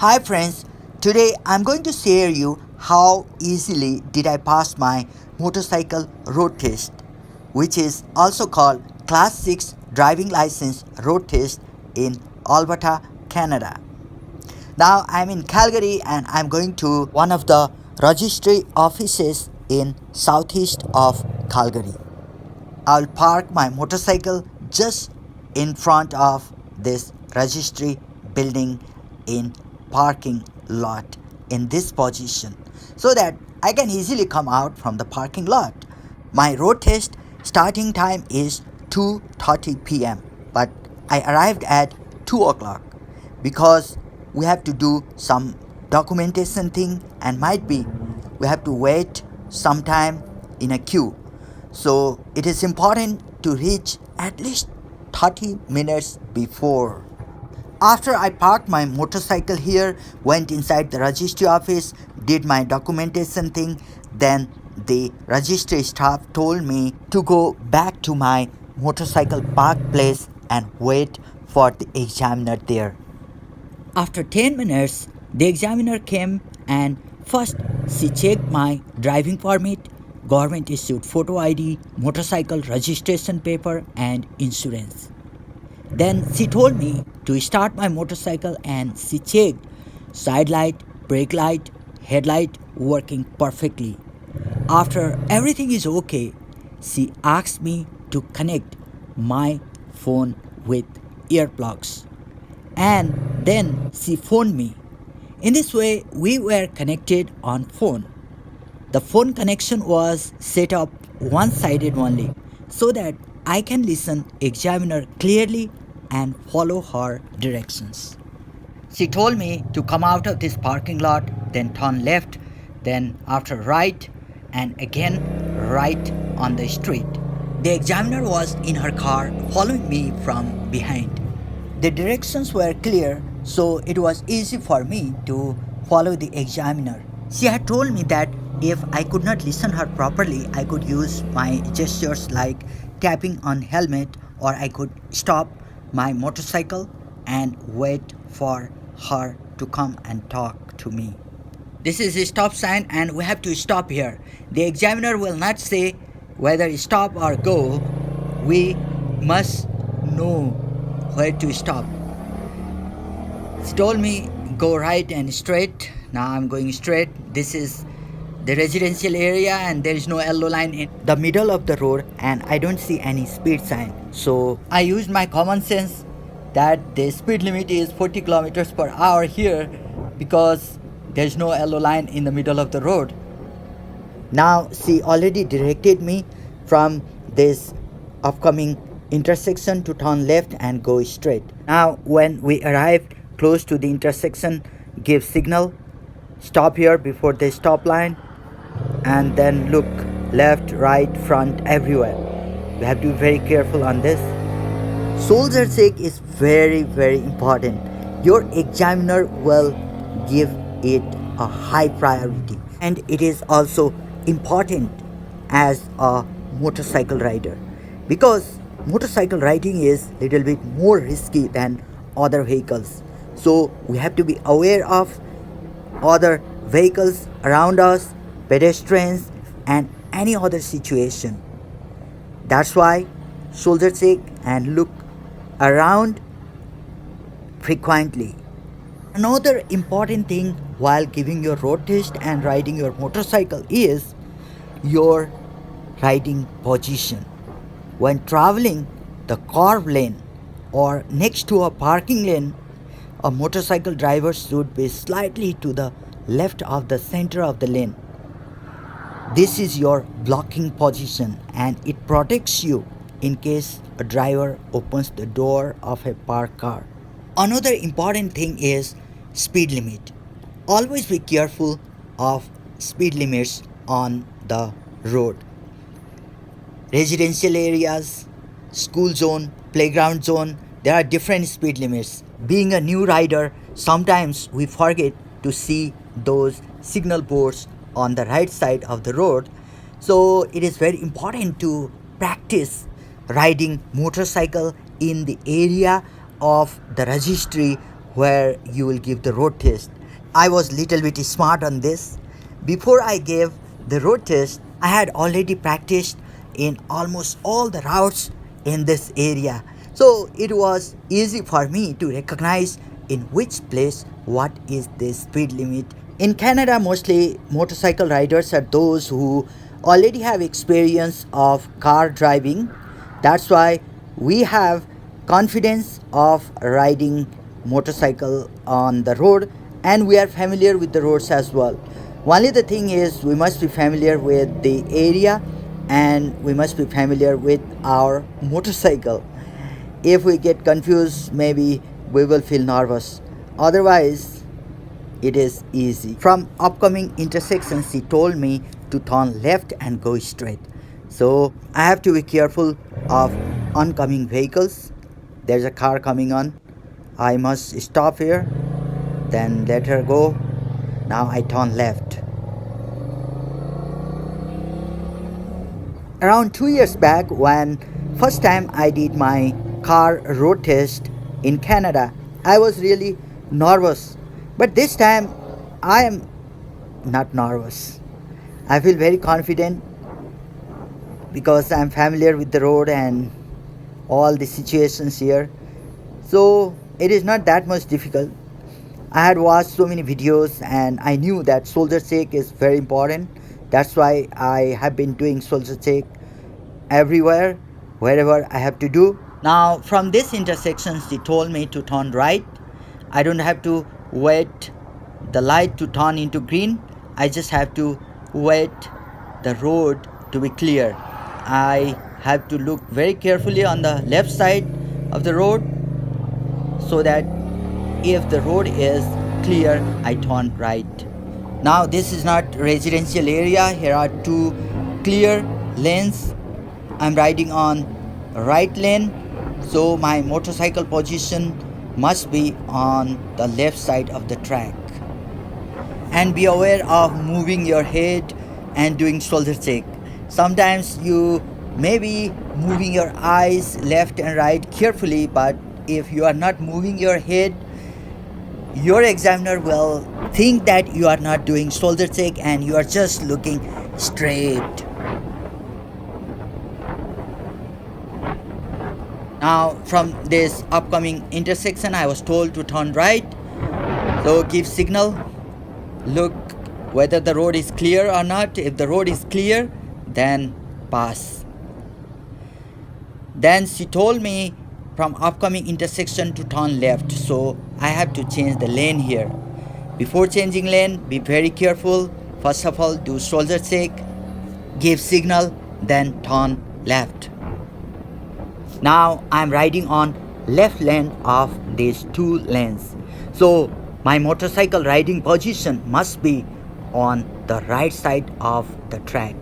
Hi friends, today I'm going to share you how easily did I pass my motorcycle road test, which is also called Class 6 driving license road test in Alberta, Canada. Now I'm in Calgary and I'm going to one of the registry offices in southeast of Calgary. I'll park my motorcycle just in front of this registry building in parking lot in this position so that I can easily come out from the parking lot. My road test starting time is 2:30 p.m. but I arrived at 2 o'clock because we have to do some documentation thing and might be we have to wait some time in a queue. So it is important to reach at least 30 minutes before. After I parked my motorcycle here, went inside the registry office, did my documentation thing, then the registry staff told me to go back to my motorcycle park place and wait for the examiner there. After 10 minutes, the examiner came and first she checked my driving permit, government issued photo ID, motorcycle registration paper and insurance. Then she told me to start my motorcycle and she checked side light, brake light, headlight working perfectly. After everything is okay, she asked me to connect my phone with earplugs. And then she phoned me. In this way, we were connected on phone. The phone connection was set up one-sided only so that I can listen examiner clearly and follow her directions. She told me to come out of this parking lot, then turn left, then after right, and again right on the street. The examiner was in her car following me from behind. The directions were clear, so it was easy for me to follow the examiner. She had told me that if I could not listen her properly, I could use my gestures like tapping on helmet, or I could stop my motorcycle and wait for her to come and talk to me. This is a stop sign and we have to stop here. The examiner will not say whether stop or go. We must know where to stop. She told me go right and straight. Now I'm going straight. This is the residential area and there is no yellow line in the middle of the road and I don't see any speed sign. So I used my common sense that the speed limit is 40 kilometers per hour here because there's no yellow line in the middle of the road. Now she already directed me from this upcoming intersection to turn left and go straight. Now when we arrived close to the intersection, give signal, stop here before the stop line, and then look left, right, front, everywhere. We have to be very careful on this. Soldier check is very important. Your examiner will give it a high priority and it is also important as a motorcycle rider because motorcycle riding is little bit more risky than other vehicles. So we have to be aware of other vehicles around us, pedestrians and any other situation. That's why shoulder check and look around frequently. Another important thing while giving your road test and riding your motorcycle is your riding position. When traveling the curved lane or next to a parking lane, a motorcycle driver should be slightly to the left of the center of the lane. This is your blocking position and it protects you in case a driver opens the door of a parked car. Another important thing is speed limit. Always be careful of speed limits on the road. Residential areas, school zone, playground zone, there are different speed limits. Being a new rider, sometimes we forget to see those signal boards on the right side of the road. So it is very important to practice riding motorcycle in the area of the registry where you will give the road test. I was little bit smart on this. Before I gave the road test, I had already practiced in almost all the routes in this area. So it was easy for me to recognize in which place what is the speed limit. In Canada, mostly motorcycle riders are those who already have experience of car driving. That's why we have confidence of riding motorcycle on the road, and we are familiar with the roads as well. Only the thing is we must be familiar with the area and we must be familiar with our motorcycle. If we get confused, maybe we will feel nervous. Otherwise, it is easy. From upcoming intersections, he told me to turn left and go straight. So I have to be careful of oncoming vehicles. There's a car coming on. I must stop here, then let her go. Now I turn left. Around 2 years back, when first time I did my car road test in Canada, I was really nervous. But this time I am not nervous. I feel very confident because I'm familiar with the road and all the situations here. So it is not that much difficult. I had watched so many videos and I knew that shoulder check is very important. That's why I have been doing shoulder check everywhere, wherever I have to do. Now from this intersection, she told me to turn right. I don't have to wait the light to turn into green. I just have to wait the road to be clear. I have to look very carefully on the left side of the road so that if the road is clear, I turn right. Now this is not residential area. Here are two clear lanes. I'm riding on right lane, so my motorcycle position must be on the left side of the track. And be aware of moving your head and doing shoulder check. Sometimes you may be moving your eyes left and right carefully, but if you are not moving your head, your examiner will think that you are not doing shoulder check and you are just looking straight. Now from this upcoming intersection, I was told to turn right. So give signal, look whether the road is clear or not. If the road is clear, then pass. Then she told me from upcoming intersection to turn left, so I have to change the lane here. Before changing lane, be very careful. First of all, do shoulder check, give signal, then turn left. Now I'm riding on left lane of these two lanes. So my motorcycle riding position must be on the right side of the track.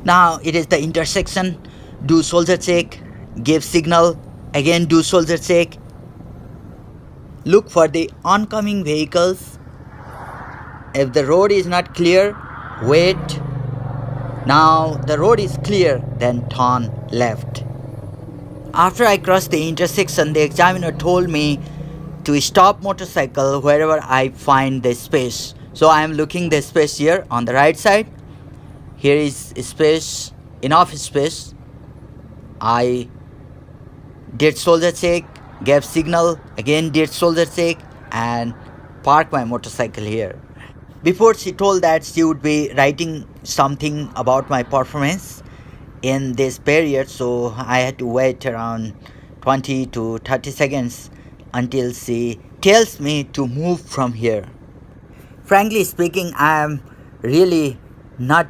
Now it is the intersection. Do shoulder check, give signal, again do shoulder check. Look for the oncoming vehicles. If the road is not clear, wait. Now the road is clear, then turn left. After I crossed the intersection, the examiner told me to stop motorcycle wherever I find the space. So I am looking the space here on the right side. Here is space, enough space. I did shoulder check, gave signal, again did shoulder check and parked my motorcycle here. Before she told that she would be writing something about my performance in this period, so I had to wait around 20 to 30 seconds until she tells me to move from here. Frankly speaking, I am really not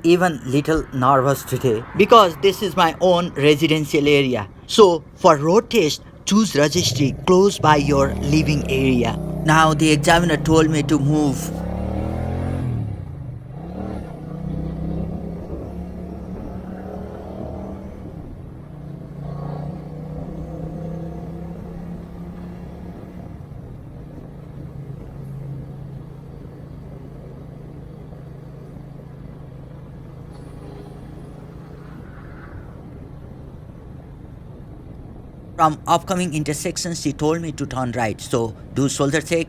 even little nervous today because this is my own residential area. So for road test, choose registry close by your living area. Now the examiner told me to move. From upcoming intersections, she told me to turn right. So do shoulder check,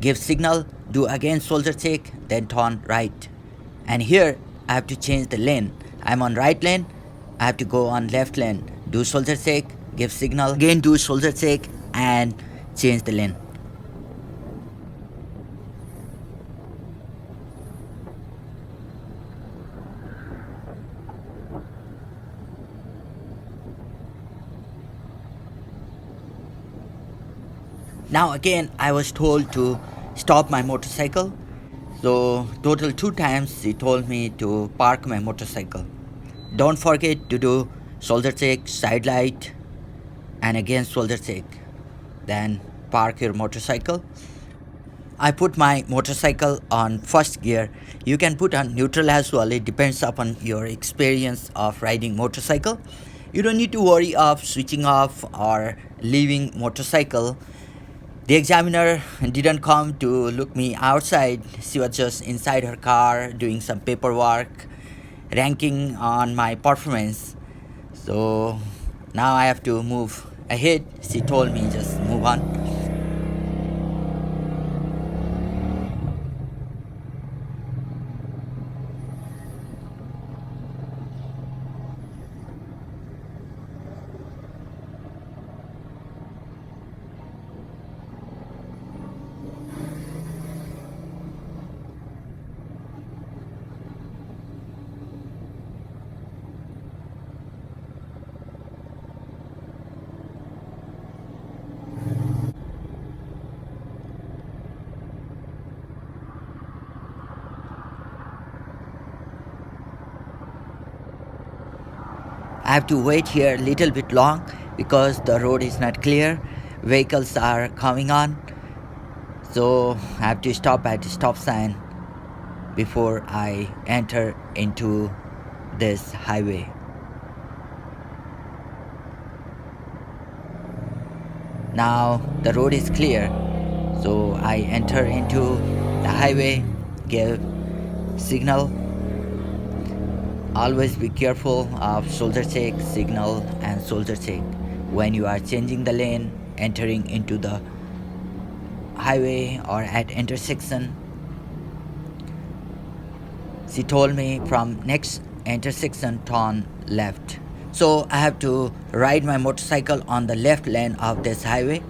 give signal, do again shoulder check, then turn right. And here I have to change the lane. I'm on right lane, I have to go on left lane. Do shoulder check, give signal, again do shoulder check and change the lane. Now again I was told to stop my motorcycle. So total 2 times he told me to park my motorcycle. Don't forget to do shoulder check, side light and again shoulder check. Then park your motorcycle. I put my motorcycle on first gear. You can put on neutral as well. It depends upon your experience of riding motorcycle. You don't need to worry of switching off or leaving motorcycle. The examiner didn't come to look me outside. She was just inside her car doing some paperwork, ranking on my performance. So now I have to move ahead. She told me just move on. I have to wait here a little bit long because the road is not clear. Vehicles are coming on. So I have to stop at the stop sign before I enter into this highway. Now the road is clear. So I enter into the highway, give signal. Always be careful of shoulder check, signal and shoulder check when you are changing the lane, entering into the highway or at intersection. She told me from next intersection turn left. So I have to ride my motorcycle on the left lane of this highway.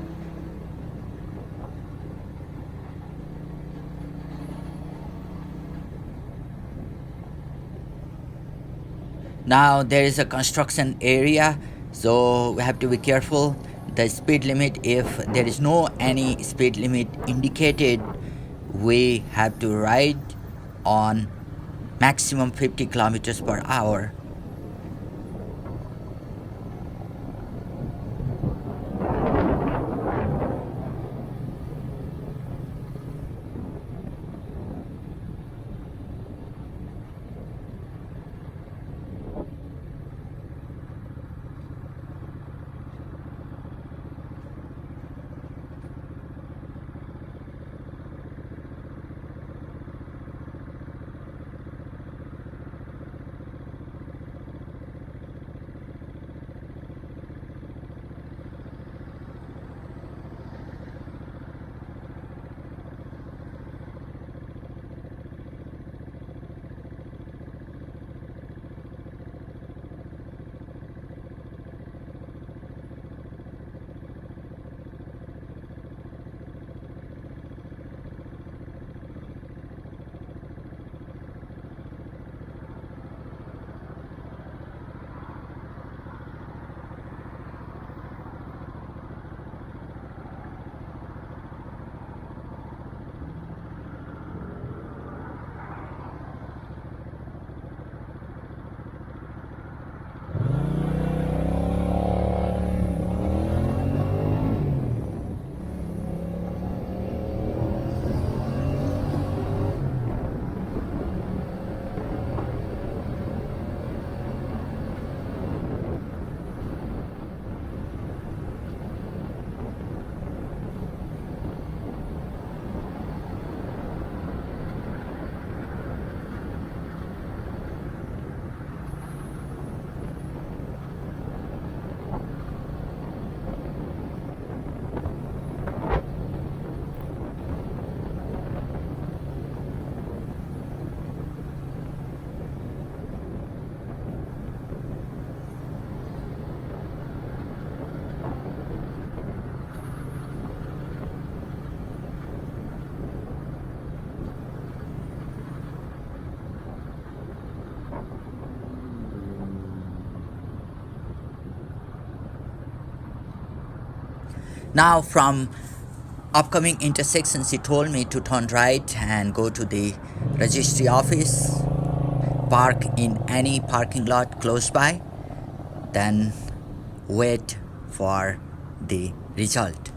Now there is a construction area, so we have to be careful. The speed limit, if there is no any speed limit indicated, we have to ride on maximum 50 kilometers per hour. Now, from upcoming intersections, he told me to turn right and go to the registry office, park in any parking lot close by, then wait for the result.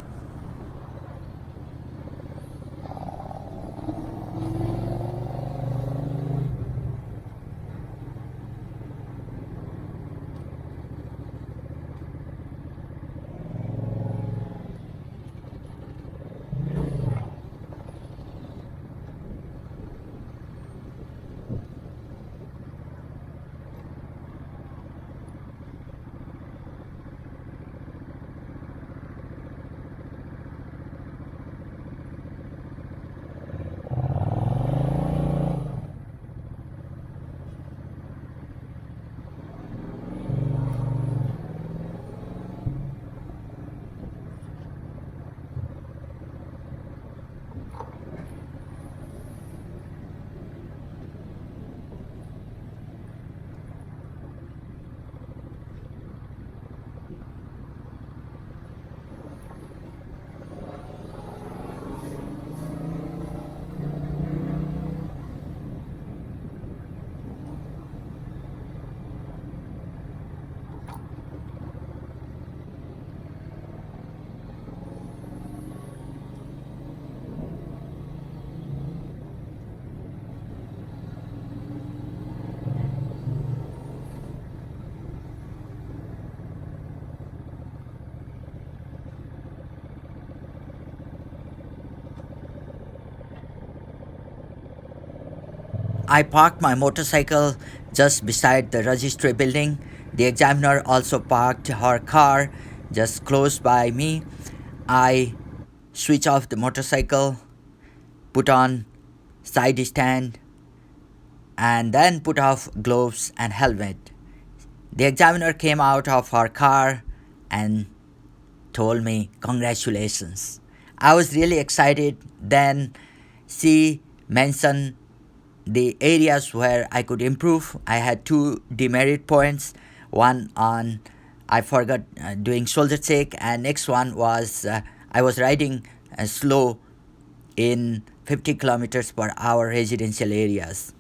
I parked my motorcycle just beside the registry building. The examiner also parked her car just close by me. I switch off the motorcycle, put on side stand, and then put off gloves and helmet. The examiner came out of her car and told me, "Congratulations." I was really excited. Then she mentioned the areas where I could improve. I had two demerit points. One on I forgot doing shoulder check, and next one was I was riding slow in 50 kilometers per hour residential areas.